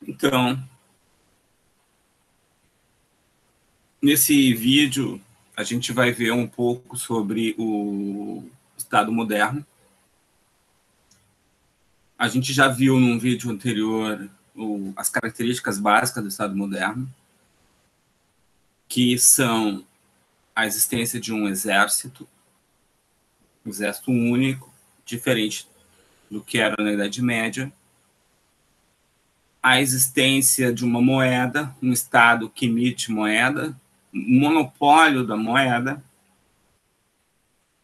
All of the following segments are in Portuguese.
Então, nesse vídeo, a gente vai ver um pouco sobre o Estado moderno. A gente já viu num vídeo anterior as características básicas do Estado moderno, que são a existência de um exército único, diferente do que era na Idade Média, a existência de uma moeda, um Estado que emite moeda, um monopólio da moeda,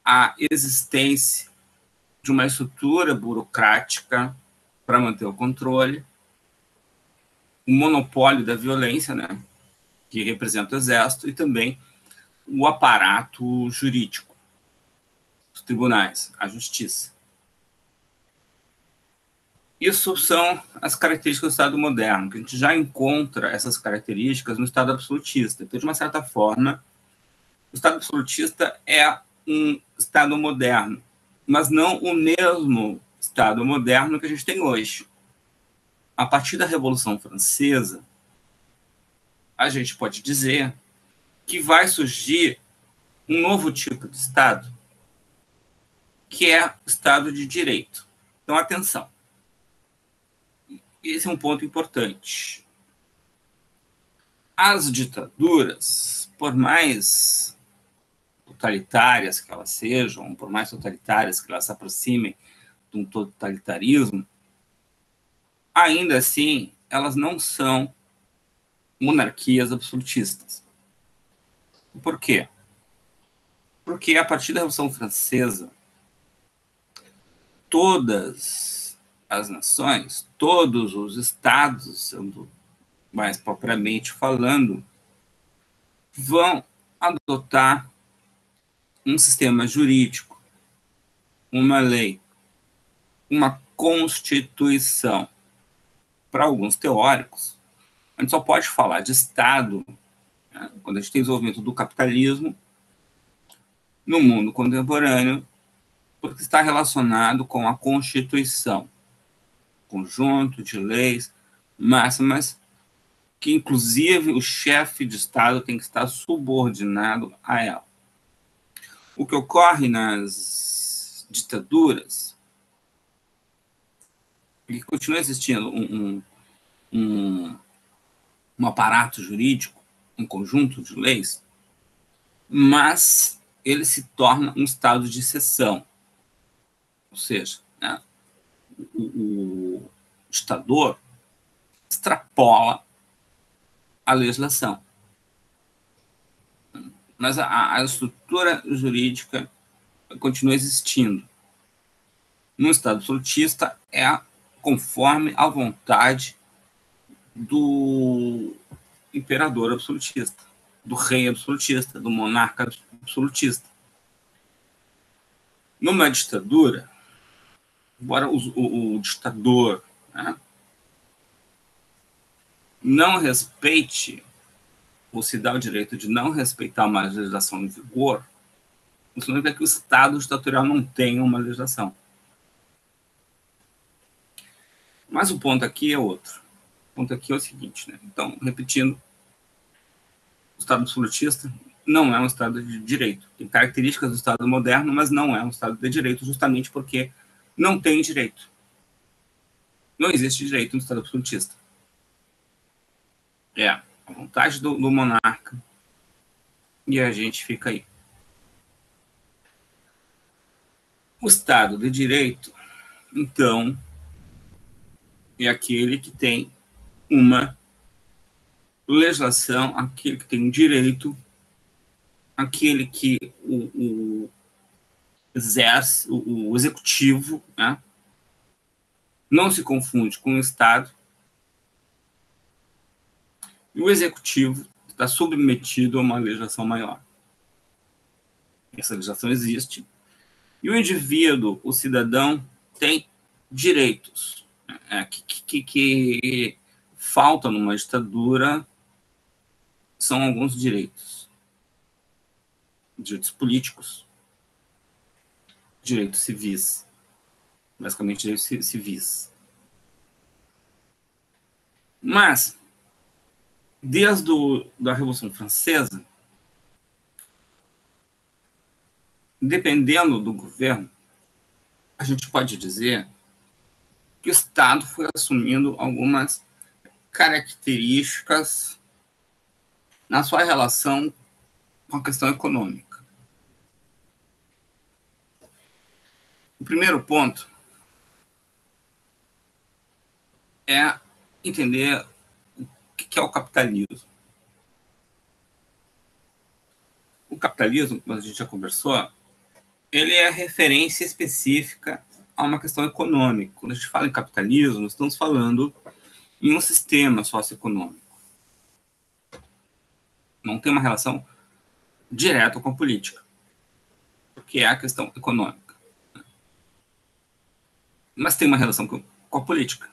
a existência de uma estrutura burocrática para manter o controle, o monopólio da violência, né, que representa o exército, e também o aparato jurídico, os tribunais, a justiça. Isso são as características do Estado moderno, que a gente já encontra essas características no Estado absolutista. Então, de uma certa forma, o Estado absolutista é um Estado moderno, mas não o mesmo Estado moderno que a gente tem hoje. A partir da Revolução Francesa, a gente pode dizer que vai surgir um novo tipo de Estado, que é o Estado de Direito. Então, atenção. Esse é um ponto importante. As ditaduras, por mais totalitárias que elas sejam, por mais totalitárias que elas se aproximem de um totalitarismo, ainda assim, elas não são monarquias absolutistas. Por quê? Porque a partir da Revolução Francesa, todas as nações, todos os estados, sendo mais propriamente falando, vão adotar um sistema jurídico, uma lei, uma constituição. Para alguns teóricos, a gente só pode falar de Estado, né, quando a gente tem desenvolvimento do capitalismo no mundo contemporâneo, porque está relacionado com a Constituição, conjunto de leis máximas, que inclusive o chefe de Estado tem que estar subordinado a ela. O que ocorre nas ditaduras, que continua existindo um aparato jurídico, um conjunto de leis, mas ele se torna um estado de exceção. Ou seja, né, o ditador extrapola a legislação. Mas a estrutura jurídica continua existindo. No Estado absolutista, é conforme a vontade do imperador absolutista, do rei absolutista, do monarca absolutista. Numa ditadura, embora o ditador, né, não respeite ou se dá o direito de não respeitar uma legislação em vigor, isso significa que o Estado ditatorial não tem uma legislação. Mas o ponto aqui é outro. O ponto aqui é o seguinte, né? Então, repetindo, o Estado absolutista não é um Estado de direito. Tem características do Estado moderno, mas não é um Estado de direito, justamente porque não tem direito. Não existe direito no Estado absolutista. É a vontade do monarca e a gente fica aí. O Estado de direito, então, é aquele que tem uma legislação, aquele que tem um direito, aquele que o exerce, o executivo, né, não se confunde com o Estado, e o executivo está submetido a uma legislação maior. Essa legislação existe, e o indivíduo, o cidadão, tem direitos, né, que faltam numa ditadura são alguns direitos. Direitos políticos, direitos civis, basicamente direitos civis. Mas, desde a Revolução Francesa, dependendo do governo, a gente pode dizer que o Estado foi assumindo algumas características na sua relação com a questão econômica. O primeiro ponto é entender o que é o capitalismo. O capitalismo, como a gente já conversou, ele é referência específica a uma questão econômica. Quando a gente fala em capitalismo, estamos falando em um sistema socioeconômico. Não tem uma relação direta com a política, porque é a questão econômica. Mas tem uma relação com a política.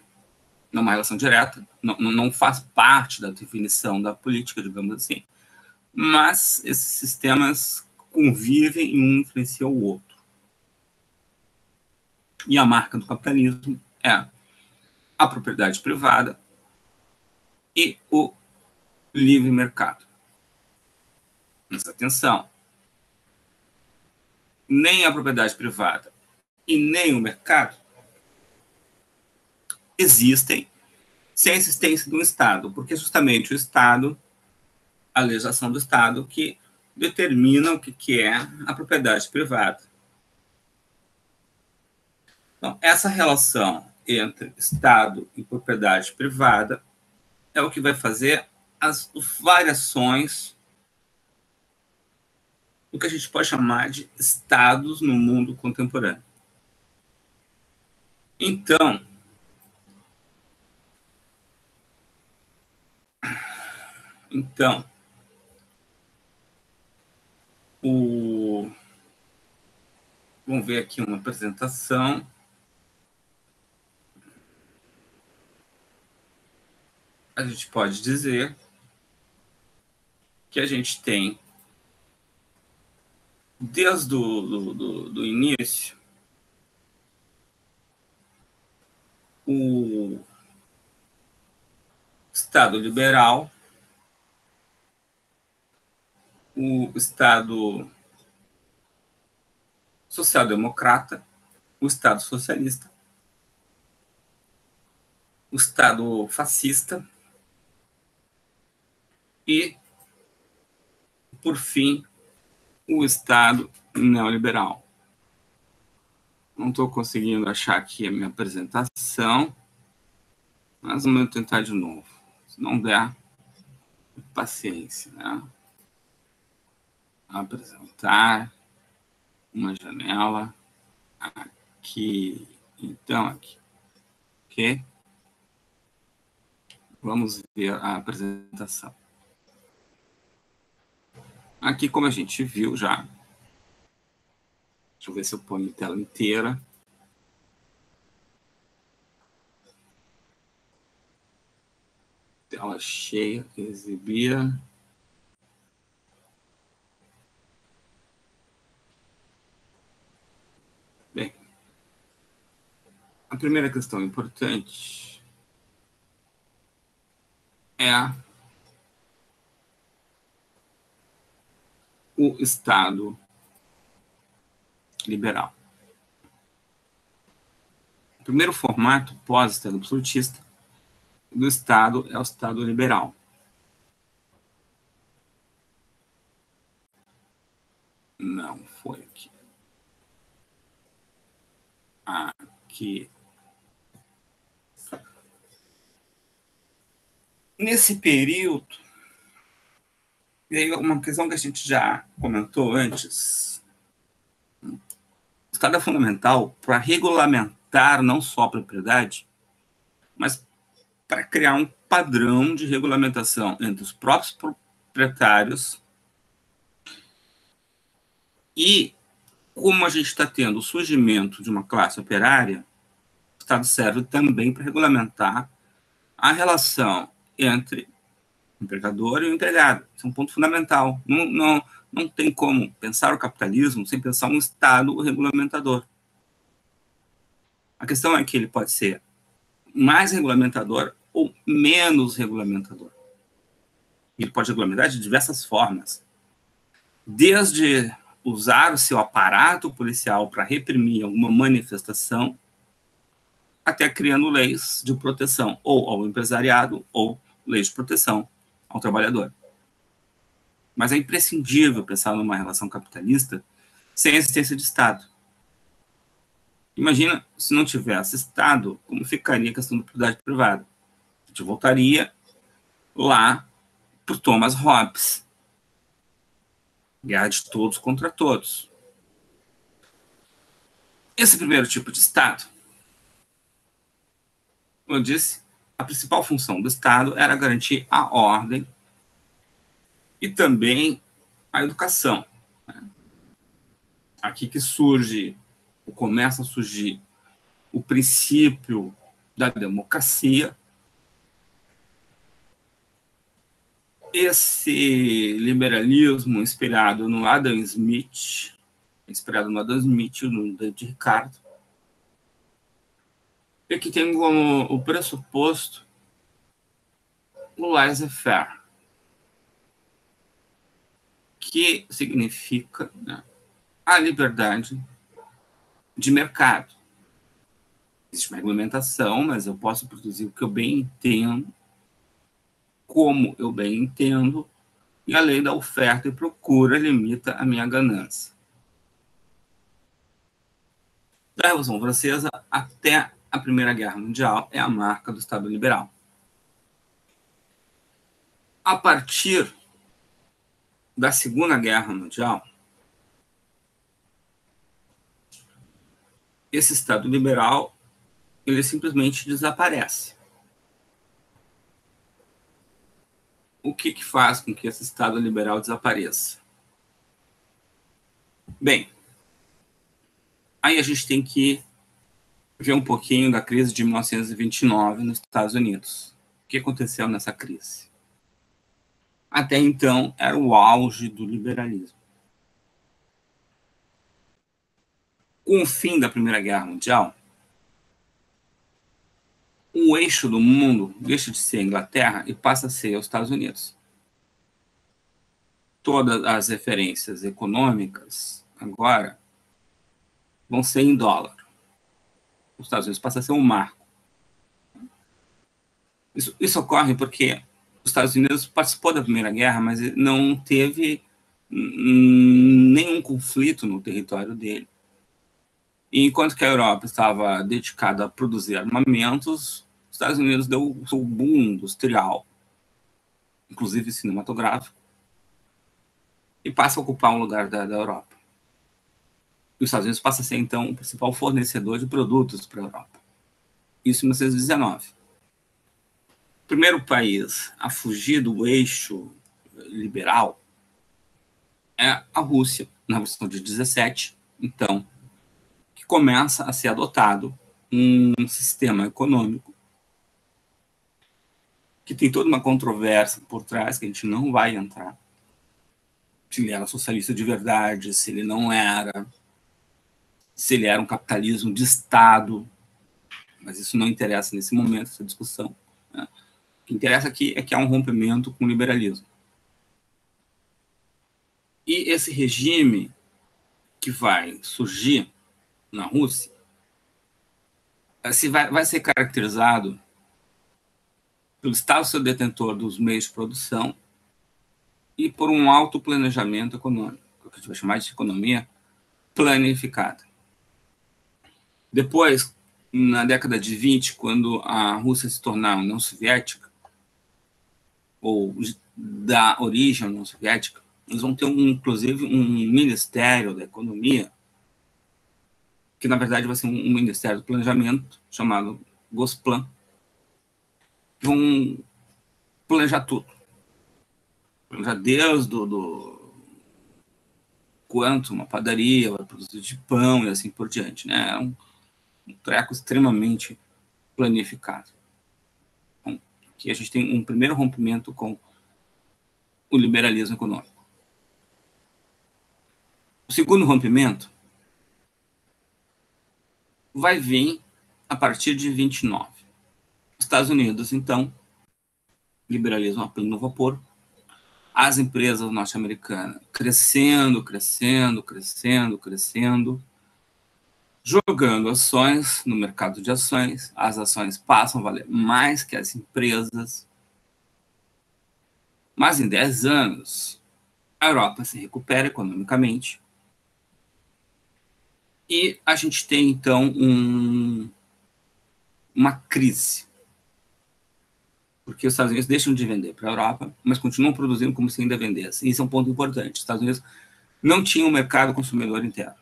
Não é uma relação direta, não faz parte da definição da política, digamos assim. Mas esses sistemas convivem e um influencia o outro. E a marca do capitalismo é a propriedade privada e o livre mercado. Mas atenção, nem a propriedade privada e nem o mercado existem sem a existência do Estado, porque é justamente o Estado, a legislação do Estado, que determina o que é a propriedade privada. Então, essa relação entre Estado e propriedade privada é o que vai fazer as variações do que a gente pode chamar de estados no mundo contemporâneo. Então, vamos ver aqui uma apresentação. A gente pode dizer que a gente tem, desde do início, o Estado liberal, o Estado social-democrata, o Estado socialista, o Estado fascista e, por fim, o Estado neoliberal. Não estou conseguindo achar aqui a minha apresentação, mas vamos tentar de novo. Se não der, paciência, né? Apresentar uma janela aqui, então aqui, ok? Vamos ver a apresentação. Aqui, como a gente viu já, deixa eu ver se eu ponho tela inteira. Tela cheia, exibir. Bem, a primeira questão importante é o Estado liberal. O primeiro formato pós-Estado absolutista do Estado é o Estado liberal. Não foi aqui. Aqui. Nesse período, e aí uma questão que a gente já comentou antes, o Estado é fundamental para regulamentar não só a propriedade, mas para criar um padrão de regulamentação entre os próprios proprietários e, como a gente está tendo o surgimento de uma classe operária, o Estado serve também para regulamentar a relação entre o empregador e o empregado. Isso é um ponto fundamental. Não tem como pensar o capitalismo sem pensar um Estado regulamentador. A questão é que ele pode ser mais regulamentador ou menos regulamentador. Ele pode regulamentar de diversas formas, desde usar o seu aparato policial para reprimir alguma manifestação, até criando leis de proteção, ou ao empresariado, ou leis de proteção ao trabalhador. Mas é imprescindível pensar numa relação capitalista sem a existência de Estado. Imagina se não tivesse Estado, como ficaria a questão da propriedade privada. A gente voltaria lá para Thomas Hobbes. Guerra de todos contra todos. Esse primeiro tipo de Estado, como eu disse, a principal função do Estado era garantir a ordem e também a educação. Aqui que surge, ou começa a surgir, o princípio da democracia. Esse liberalismo inspirado no Adam Smith, no David Ricardo, e que tem como o pressuposto o laissez-faire, que significa, né, a liberdade de mercado. Existe uma regulamentação, mas eu posso produzir o que eu bem entendo, como eu bem entendo, e a lei da oferta e procura limita a minha ganância. Da Revolução Francesa até a Primeira Guerra Mundial é a marca do Estado liberal. A partir da Segunda Guerra Mundial, esse Estado liberal ele simplesmente desaparece. O que faz com que esse Estado liberal desapareça? Bem, aí a gente tem que ver um pouquinho da crise de 1929 nos Estados Unidos. O que aconteceu nessa crise? Até então, era o auge do liberalismo. Com o fim da Primeira Guerra Mundial, o eixo do mundo deixa de ser a Inglaterra e passa a ser os Estados Unidos. Todas as referências econômicas agora vão ser em dólar. Os Estados Unidos passam a ser um marco. Isso ocorre porque os Estados Unidos participou da Primeira Guerra, mas não teve nenhum conflito no território dele. E enquanto que a Europa estava dedicada a produzir armamentos, os Estados Unidos deu o seu boom industrial, inclusive cinematográfico, e passa a ocupar um lugar da Europa. E os Estados Unidos passa a ser, então, o principal fornecedor de produtos para a Europa. Isso em 1919. O primeiro país a fugir do eixo liberal é a Rússia, na Revolução de 17, então, que começa a ser adotado um sistema econômico que tem toda uma controvérsia por trás, que a gente não vai entrar. Se ele era socialista de verdade, se ele não era, se ele era um capitalismo de Estado, mas isso não interessa nesse momento, essa discussão. Né? O que interessa aqui é que há um rompimento com o liberalismo. E esse regime que vai surgir na Rússia vai ser caracterizado pelo Estado ser detentor dos meios de produção e por um alto planejamento econômico, que a gente vai chamar de economia planificada. Depois, na década de 20, quando a Rússia se tornar União Soviética, ou da origem à União Soviética, eles vão ter, inclusive, um Ministério da Economia, que, na verdade, vai ser um Ministério do Planejamento, chamado Gosplan, que vão planejar tudo. Planejar desde quanto uma padaria vai produzir de pão e assim por diante. Né? É um treco extremamente planificado. Então, aqui a gente tem um primeiro rompimento com o liberalismo econômico. O segundo rompimento vai vir a partir de 29. Estados Unidos, então, liberalismo a pleno vapor, as empresas norte-americanas crescendo, crescendo, crescendo, crescendo, jogando ações no mercado de ações, as ações passam a valer mais que as empresas, mas em 10 anos a Europa se recupera economicamente e a gente tem, então, uma crise, porque os Estados Unidos deixam de vender para a Europa, mas continuam produzindo como se ainda vendessem. Isso é um ponto importante. Os Estados Unidos não tinham um mercado consumidor interno.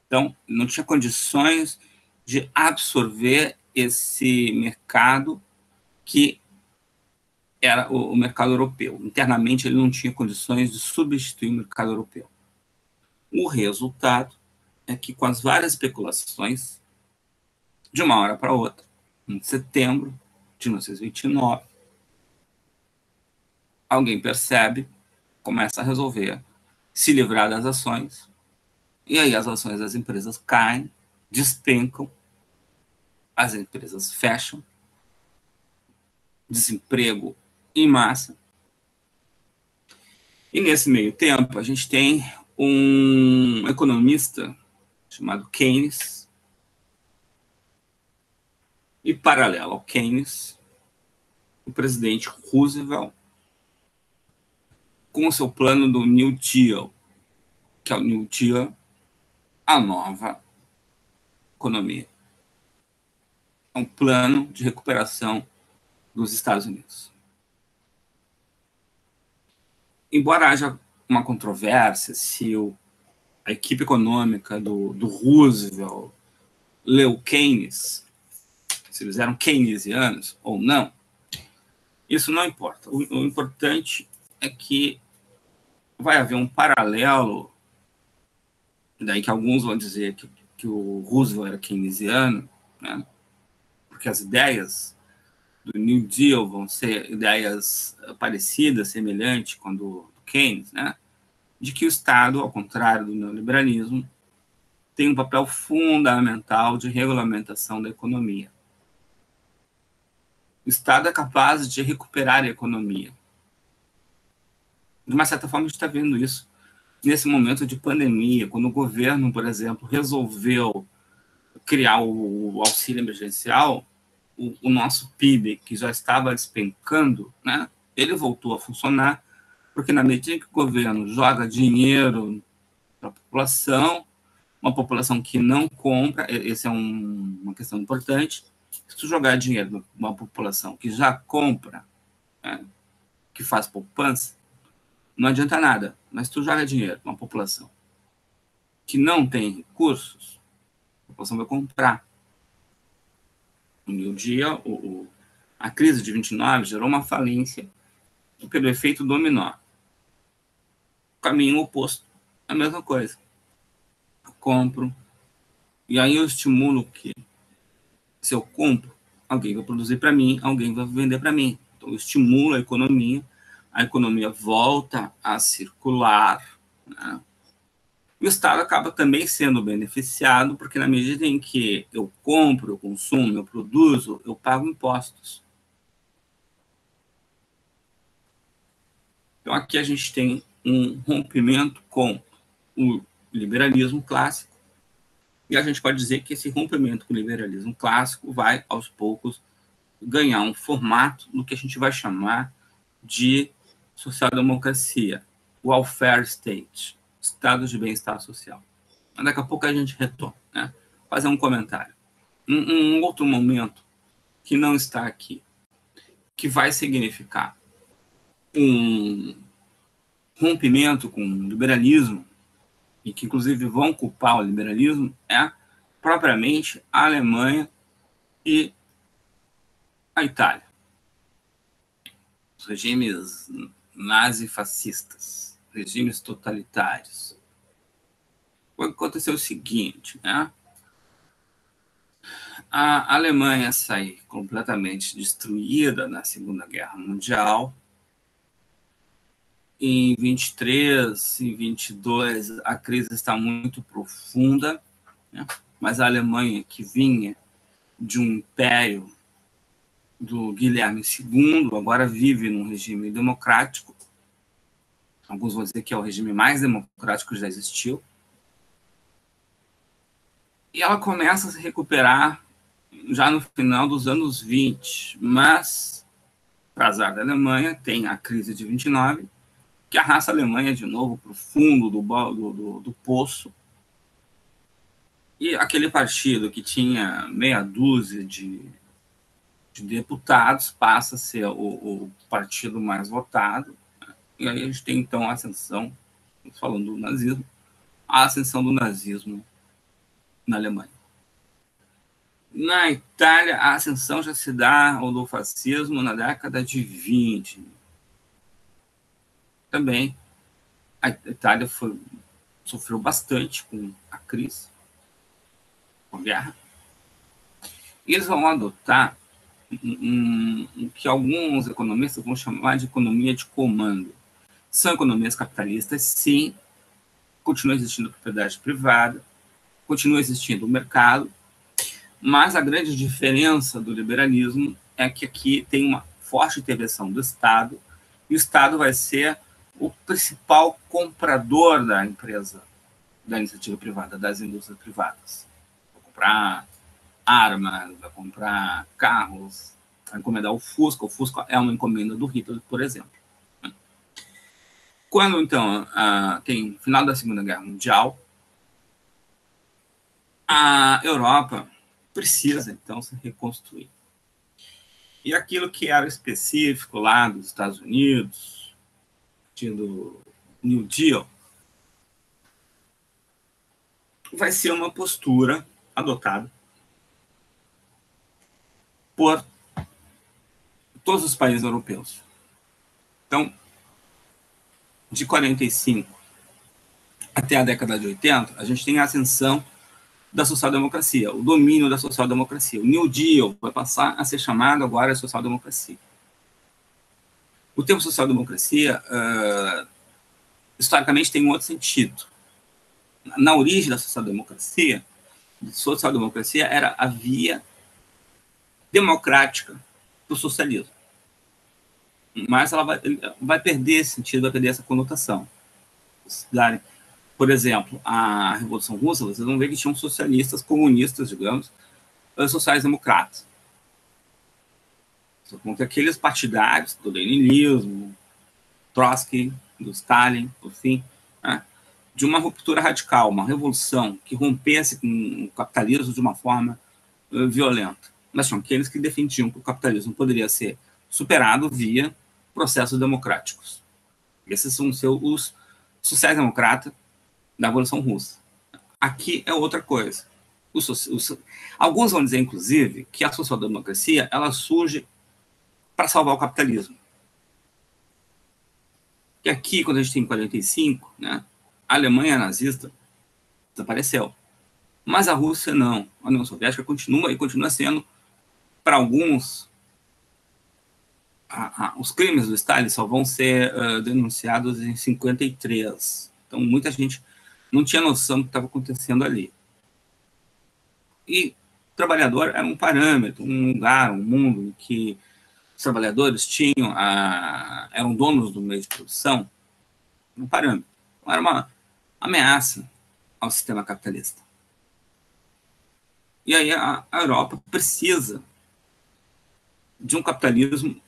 Então, não tinha condições de absorver esse mercado que era o mercado europeu. Internamente, ele não tinha condições de substituir o mercado europeu. O resultado é que, com as várias especulações, de uma hora para outra, em setembro de 1929, alguém percebe, começa a resolver se livrar das ações, e aí as ações das empresas caem, despencam, as empresas fecham, desemprego em massa. E nesse meio tempo, a gente tem um economista chamado Keynes, e paralelo ao Keynes, o presidente Roosevelt, com o seu plano do New Deal, que é o New Deal, a nova economia. É um plano de recuperação dos Estados Unidos. Embora haja uma controvérsia se a equipe econômica do Roosevelt leu Keynes, se eles eram keynesianos ou não, isso não importa. O importante é que vai haver um paralelo, daí que alguns vão dizer que o Roosevelt era keynesiano, né? Porque as ideias do New Deal vão ser ideias parecidas, semelhantes com a do Keynes, né? De que o Estado, ao contrário do neoliberalismo, tem um papel fundamental de regulamentação da economia. O Estado é capaz de recuperar a economia. De uma certa forma, a gente está vendo isso nesse momento de pandemia, quando o governo, por exemplo, resolveu criar o auxílio emergencial, o nosso PIB, que já estava despencando, né, ele voltou a funcionar, porque na medida que o governo joga dinheiro para a população, uma população que não compra, essa é uma questão importante, se tu jogar dinheiro numa população que já compra, né, que faz poupança, não adianta nada, mas tu joga dinheiro numa população que não tem recursos, a população vai comprar. No dia, a crise de 29 gerou uma falência pelo efeito dominó. O caminho oposto, a mesma coisa. Eu compro, e aí eu estimulo que, se eu compro, alguém vai produzir para mim, alguém vai vender para mim. Então eu estimulo a economia volta a circular, né? E o Estado acaba também sendo beneficiado, porque na medida em que eu compro, eu consumo, eu produzo, eu pago impostos. Então aqui a gente tem um rompimento com o liberalismo clássico, e a gente pode dizer que esse rompimento com o liberalismo clássico vai, aos poucos, ganhar um formato do que a gente vai chamar de social-democracia, welfare state, estado de bem-estar social. Mas daqui a pouco a gente retoma, né? Fazer um comentário. Um outro momento que não está aqui, que vai significar um rompimento com o liberalismo, e que inclusive vão culpar o liberalismo, é propriamente a Alemanha e a Itália. Os regimes nazifascistas, regimes totalitários. Aconteceu o seguinte, né? A Alemanha sai completamente destruída na Segunda Guerra Mundial. Em 23 e 22, a crise está muito profunda, né? Mas a Alemanha, que vinha de um império do Guilherme II, agora vive num regime democrático. Alguns vão dizer que é o regime mais democrático que já existiu. E ela começa a se recuperar já no final dos anos 20, mas, para azar da Alemanha, tem a crise de 29, que arrasta a Alemanha de novo para o fundo do poço. E aquele partido que tinha meia dúzia de deputados passa a ser o partido mais votado. E aí a gente tem, então, a ascensão, falando do nazismo, a ascensão do nazismo na Alemanha. Na Itália, a ascensão já se dá ao do fascismo na década de 20. Também a Itália sofreu bastante com a crise, com a guerra. E eles vão adotar o que alguns economistas vão chamar de economia de comando. São economias capitalistas, sim, continua existindo propriedade privada, continua existindo o mercado, mas a grande diferença do liberalismo é que aqui tem uma forte intervenção do Estado, e o Estado vai ser o principal comprador da empresa, da iniciativa privada, das indústrias privadas. Vai comprar armas, vai comprar carros, vai encomendar o Fusca. O Fusca é uma encomenda do Hitler, por exemplo. Quando, então, tem final da Segunda Guerra Mundial, a Europa precisa, então, se reconstruir. E aquilo que era específico lá dos Estados Unidos, do New Deal, vai ser uma postura adotada por todos os países europeus. Então, de 45 até a década de 80, a gente tem a ascensão da social-democracia, o domínio da social-democracia. O New Deal vai passar a ser chamado agora de social-democracia. O termo social-democracia, historicamente, tem um outro sentido. Na origem da social-democracia era a via democrática do socialismo. Mas ela vai perder esse sentido, vai perder essa conotação. Por exemplo, a Revolução Russa, vocês vão ver que tinham socialistas, comunistas, digamos, sociais-democratas. São aqueles partidários do leninismo, Trotsky, do Stalin, por fim, né, de uma ruptura radical, uma revolução que rompesse com o capitalismo de uma forma violenta. Mas são aqueles que defendiam que o capitalismo poderia ser superado via processos democráticos. Esses são os sociais-democratas da Revolução Russa. Aqui é outra coisa. Alguns vão dizer, inclusive, que a social-democracia ela surge para salvar o capitalismo. Que aqui, quando a gente tem 45, né, a Alemanha nazista desapareceu. Mas a Rússia não. A União Soviética continua e continua sendo, para alguns, os crimes do Stalin só vão ser denunciados em 53. Então, muita gente não tinha noção do que estava acontecendo ali. E o trabalhador era um parâmetro, um lugar, um mundo em que os trabalhadores eram donos do meio de produção, um parâmetro. Não era uma ameaça ao sistema capitalista. E aí a Europa precisa de um capitalismo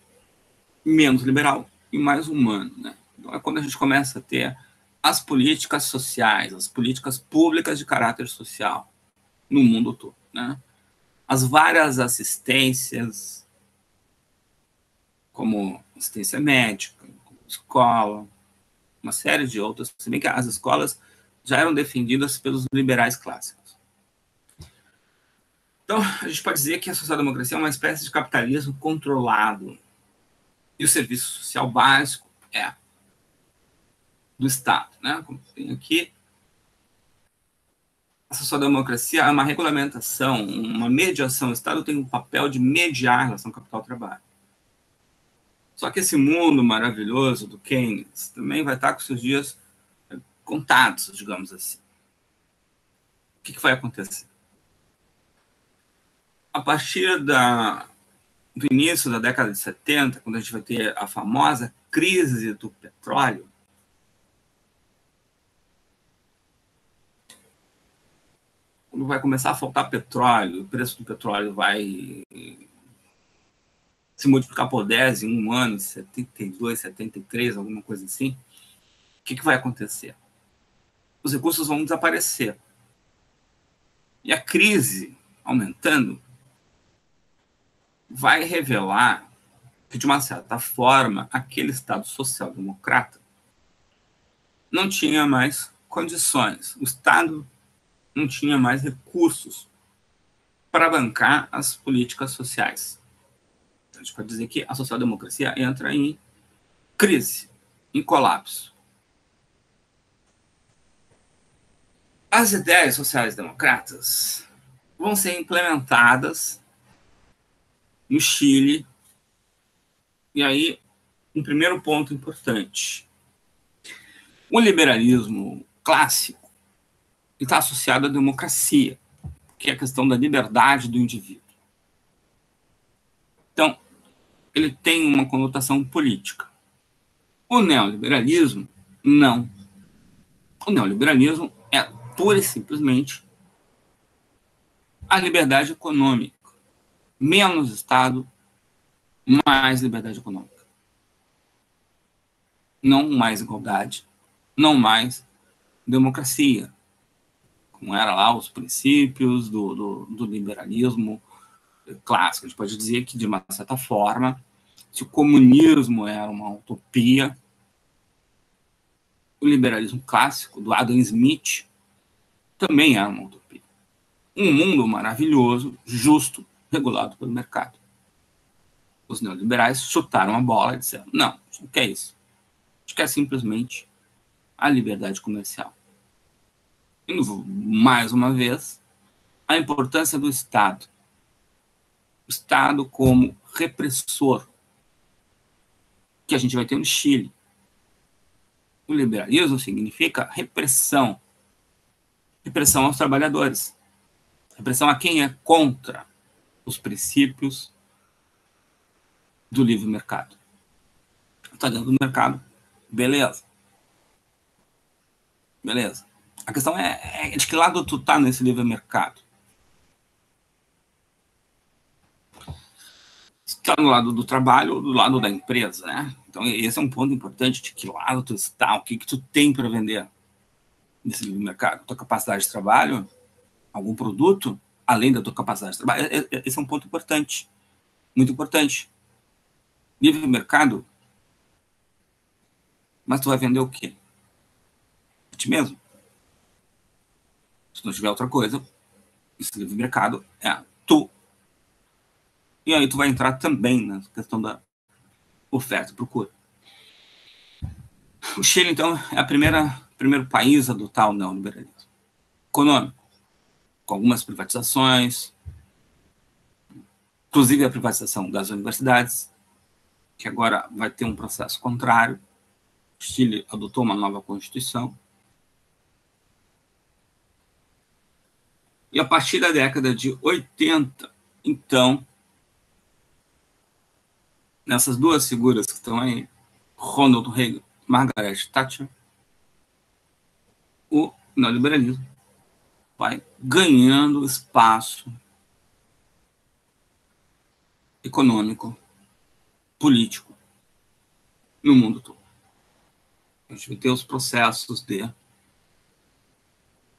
menos liberal e mais humano, né? Então é quando a gente começa a ter as políticas sociais, as políticas públicas de caráter social no mundo todo, né? As várias assistências, como assistência médica, escola, uma série de outras, se bem que as escolas já eram defendidas pelos liberais clássicos. Então, a gente pode dizer que a social-democracia é uma espécie de capitalismo controlado. E o serviço social básico é do Estado, né? Como tem aqui, a social-democracia é uma regulamentação, uma mediação. O Estado tem um papel de mediar a relação capital-trabalho. Só que esse mundo maravilhoso do Keynes também vai estar com seus dias contados, digamos assim. O que vai acontecer? A partir da do início da década de 70, quando a gente vai ter a famosa crise do petróleo, quando vai começar a faltar petróleo, o preço do petróleo vai se multiplicar por 10 em um ano, 72, 73, alguma coisa assim, o que vai acontecer? Os recursos vão desaparecer. E a crise aumentando vai revelar que, de uma certa forma, aquele Estado social-democrata não tinha mais condições. O Estado não tinha mais recursos para bancar as políticas sociais. A gente pode dizer que a social-democracia entra em crise, em colapso. As ideias sociais-democratas vão ser implementadas no Chile. E aí, um primeiro ponto importante. O liberalismo clássico está associado à democracia, que é a questão da liberdade do indivíduo. Então, ele tem uma conotação política. O neoliberalismo, não. O neoliberalismo é pura e simplesmente a liberdade econômica. Menos Estado, mais liberdade econômica. Não mais igualdade, não mais democracia, como era lá os princípios do liberalismo clássico. A gente pode dizer que, de uma certa forma, se o comunismo era uma utopia, o liberalismo clássico, do Adam Smith, também era uma utopia. Um mundo maravilhoso, justo, regulado pelo mercado. Os neoliberais chutaram a bola e disseram: não, a gente não quer isso. A gente quer simplesmente a liberdade comercial. E, mais uma vez, a importância do Estado. O Estado como repressor, que a gente vai ter no Chile. O liberalismo significa repressão. Repressão aos trabalhadores. Repressão a quem é contra os princípios do livre mercado. Está dentro do mercado, beleza. Beleza. A questão é de que lado tu tá nesse livre mercado. Se tá no lado do trabalho ou do lado da empresa, né? Então esse é um ponto importante, de que lado tu está, o que tu tem para vender nesse livre mercado. Tua capacidade de trabalho, algum produto, além da tua capacidade de trabalho. Esse é um ponto importante, muito importante. Livre mercado, mas tu vai vender o quê? A ti mesmo. Se não tiver outra coisa, esse livre mercado é tu. E aí tu vai entrar também na questão da oferta e procura. O Chile, então, é o primeiro país a adotar o neoliberalismo econômico, com algumas privatizações, inclusive a privatização das universidades, que agora vai ter um processo contrário. O Chile adotou uma nova constituição. E a partir da década de 80, então, nessas duas figuras que estão aí, Ronald Reagan, Margaret Thatcher, o neoliberalismo vai ganhando espaço econômico, político, no mundo todo. A gente vai ter os processos de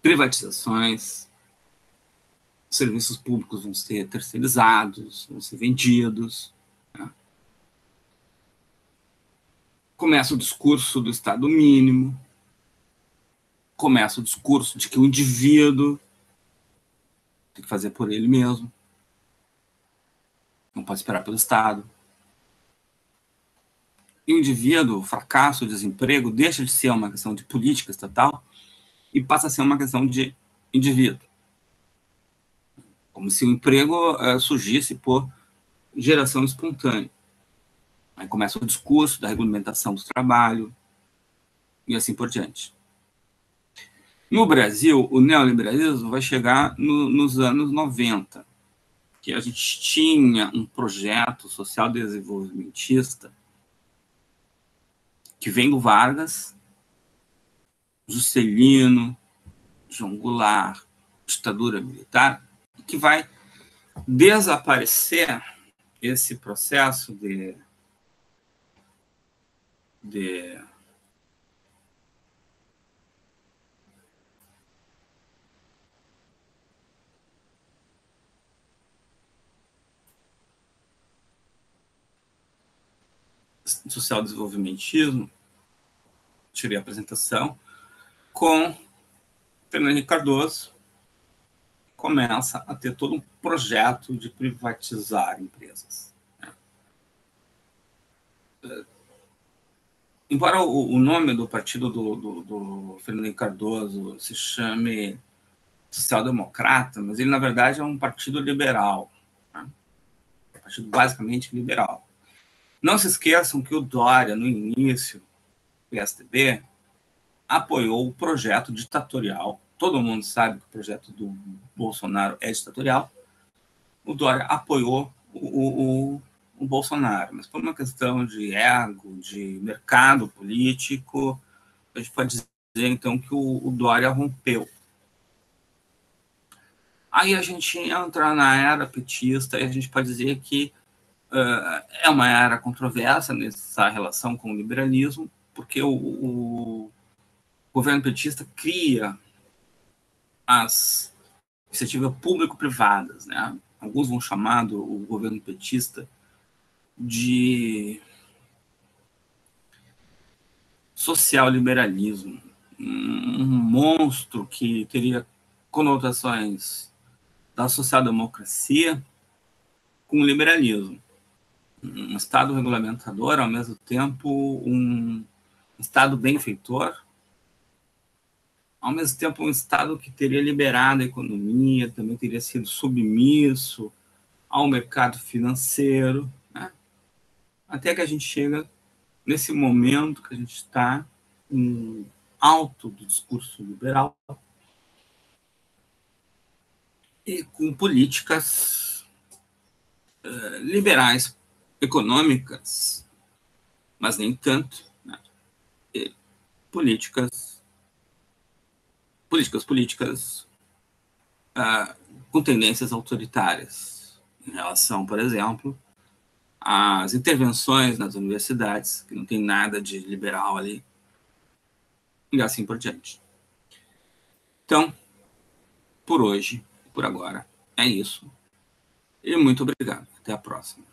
privatizações, serviços públicos vão ser terceirizados, vão ser vendidos. Né? Começa o discurso do Estado mínimo, começa o discurso de que o indivíduo tem que fazer por ele mesmo, não pode esperar pelo Estado. E o indivíduo, o fracasso, o desemprego, deixa de ser uma questão de política estatal e passa a ser uma questão de indivíduo. Como se o emprego surgisse por geração espontânea. Aí começa o discurso da regulamentação do trabalho e assim por diante. No Brasil, o neoliberalismo vai chegar nos anos 90. que a gente tinha um projeto social desenvolvimentista que vem do Vargas, Juscelino, João Goulart, ditadura militar, que vai desaparecer esse processo de social-desenvolvimentismo, tirei a apresentação, com Fernando Henrique Cardoso, começa a ter todo um projeto de privatizar empresas. Embora o nome do partido do Fernando Henrique Cardoso se chame social-democrata, mas ele, na verdade, é um partido liberal. Né? Um partido basicamente liberal. Não se esqueçam que o Dória, no início, o PSDB, apoiou o projeto ditatorial. Todo mundo sabe que o projeto do Bolsonaro é ditatorial. O Dória apoiou o Bolsonaro, mas por uma questão de ego, de mercado político, a gente pode dizer, então, que o Dória rompeu. Aí a gente entra na era petista e a gente pode dizer que é uma era controversa nessa relação com o liberalismo, porque o governo petista cria as iniciativas público-privadas, né? Alguns vão chamar o governo petista de social-liberalismo, um monstro que teria conotações da social-democracia com o liberalismo. Um Estado regulamentador, ao mesmo tempo um Estado benfeitor, ao mesmo tempo um Estado que teria liberado a economia, também teria sido submisso ao mercado financeiro, né? Até que a gente chega nesse momento que a gente está em alto do discurso liberal e com políticas liberais econômicas, mas nem tanto, né? E políticas com tendências autoritárias em relação, por exemplo, às intervenções nas universidades, que não tem nada de liberal ali, e assim por diante. Então, por hoje, por agora, é isso. E muito obrigado. Até a próxima.